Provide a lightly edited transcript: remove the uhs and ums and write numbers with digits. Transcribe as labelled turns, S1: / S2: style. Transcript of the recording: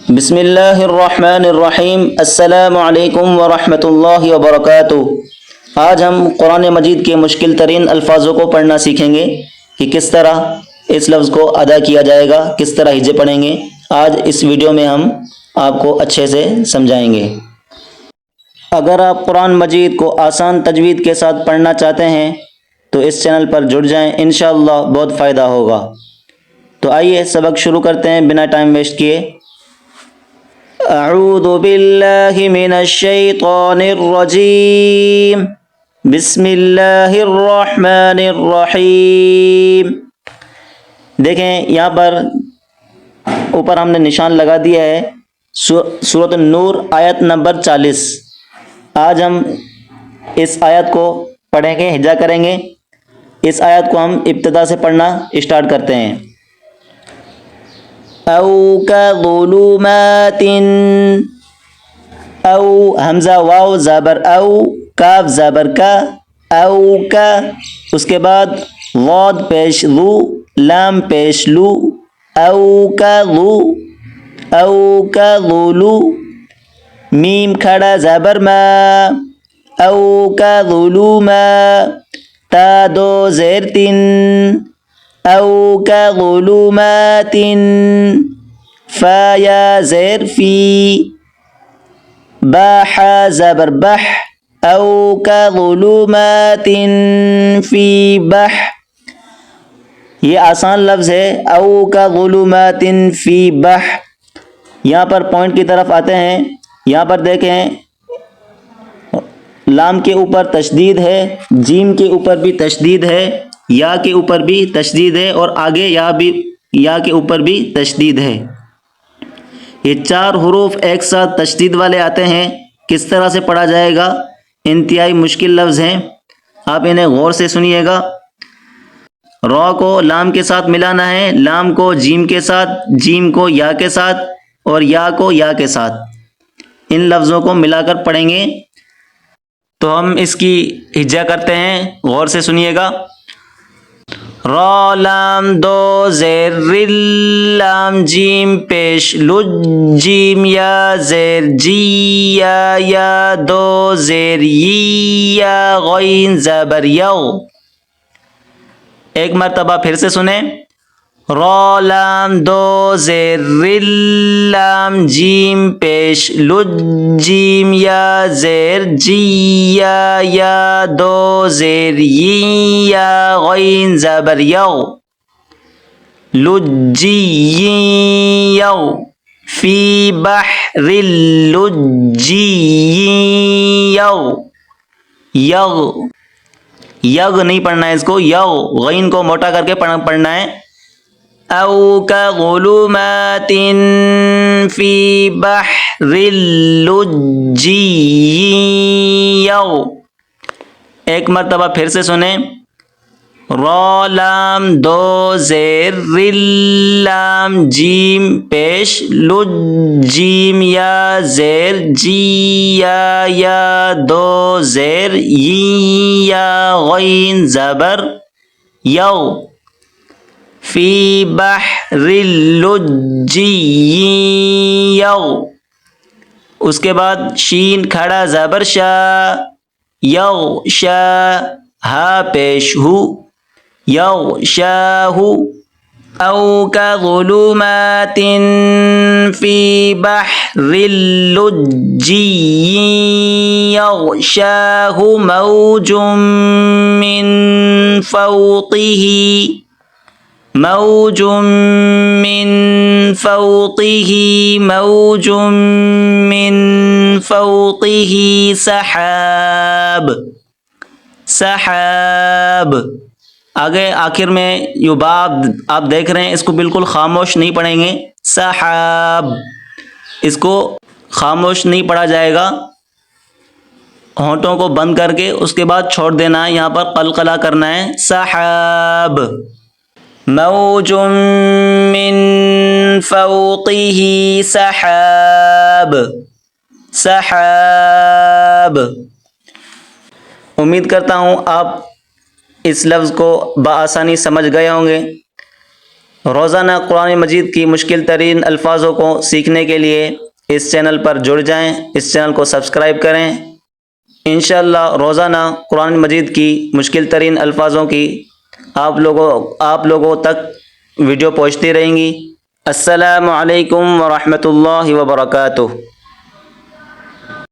S1: بسم اللہ الرحمن الرحیم۔ السلام علیکم ورحمۃ اللہ وبرکاتہ۔ آج ہم قرآن مجید کے مشکل ترین الفاظوں کو پڑھنا سیکھیں گے کہ کس طرح اس لفظ کو ادا کیا جائے گا، کس طرح ہجے پڑھیں گے۔ آج اس ویڈیو میں ہم آپ کو اچھے سے سمجھائیں گے۔ اگر آپ قرآن مجید کو آسان تجوید کے ساتھ پڑھنا چاہتے ہیں تو اس چینل پر جڑ جائیں، انشاءاللہ بہت فائدہ ہوگا۔ تو آئیے سبق شروع کرتے ہیں بنا ٹائم ویسٹ کیے۔ اعوذ باللہ من الشیطان الرجیم، بسم اللہ الرحمن الرحیم۔ دیکھیں یہاں پر اوپر ہم نے نشان لگا دیا ہے سورۃ النور آیت نمبر 40۔ آج ہم اس آیت کو پڑھیں گے، ہجا کریں گے۔ اس آیت کو ہم ابتدا سے پڑھنا اسٹارٹ کرتے ہیں۔ او کظلمات، او حمزہ واو زبر او، کاف زبر کا، او کا، اس کے بعد واد پیش لو، لام پیش لو، او کا لو، او کا لولو، میم کھڑا زبر ما، او کا ظلوما، تا دو زیر تین، او کا ظلمات، فا یا زیر فی، باح زبر بح، او کا ظلمات فی بح۔ یہ آسان لفظ ہے، او کا ظلمات فی بح۔ یہاں پر پوائنٹ کی طرف آتے ہیں۔ یہاں پر دیکھیں لام کے اوپر تشدید ہے، جیم کے اوپر بھی تشدید ہے، یا کے اوپر بھی تشدید ہے، اور آگے یا کے اوپر بھی تشدید ہے۔ یہ چار حروف ایک ساتھ تشدید والے آتے ہیں۔ کس طرح سے پڑھا جائے گا؟ انتہائی مشکل لفظ ہیں، آپ انہیں غور سے سنیے گا۔ را کو لام کے ساتھ ملانا ہے، لام کو جیم کے ساتھ، جیم کو یا کے ساتھ، اور یا کو یا کے ساتھ۔ ان لفظوں کو ملا کر پڑھیں گے۔ تو ہم اس کی ہجا کرتے ہیں، غور سے سنیے گا۔ را لام دو زیر رل، لام جیم پیش لج، جیم یا زیر جی، یا دو زیر یی، یا غین زبر یو۔ ایک مرتبہ پھر سے سنیں۔ را لام دو زیر رل، لام جیم پیش لج، جیم یا زیر جی، یا دو زیر یی، یا غین زبر یو، لجی یو، فی بحر اللجی یو، یغ، یغ نہیں پڑھنا ہے اس کو، یو، غین کو موٹا کر کے پڑھنا ہے۔ او کظلمات فی بحر اللجی یو۔ ایک مرتبہ پھر سے سنیں۔ را لام دو زیر رل، لام جیم پیش لج، جیم یا زیر جی، یا دو زیر یی، یا غین زبر یو، فی بحر اللجی یو۔ اس کے بعد شین کھڑا زبر شا، یو شا، ہا پیش ہو، یو شاہ۔ او کظلمات فی بحر اللجی یغشاہ موج من فوقہ، موج من فوقہ، موج من فوقہ سحاب، سحاب۔ آگے آخر میں یہ باب آپ دیکھ رہے ہیں، اس کو بالکل خاموش نہیں پڑھیں گے، سحاب، اس کو خاموش نہیں پڑھا جائے گا، ہونٹوں کو بند کر کے اس کے بعد چھوڑ دینا ہے، یہاں پر قلقلہ کرنا ہے، سحاب۔ موج من فوقہ سحاب، سحاب۔ امید کرتا ہوں آپ اس لفظ کو بآسانی سمجھ گئے ہوں گے۔ روزانہ قرآن مجید کی مشکل ترین الفاظوں کو سیکھنے کے لیے اس چینل پر جڑ جائیں، اس چینل کو سبسکرائب کریں۔ انشاءاللہ روزانہ قرآن مجید کی مشکل ترین الفاظوں کی آپ لوگوں تک ویڈیو پہنچتی رہیں گی۔ السلام علیکم ورحمۃ اللہ وبرکاتہ۔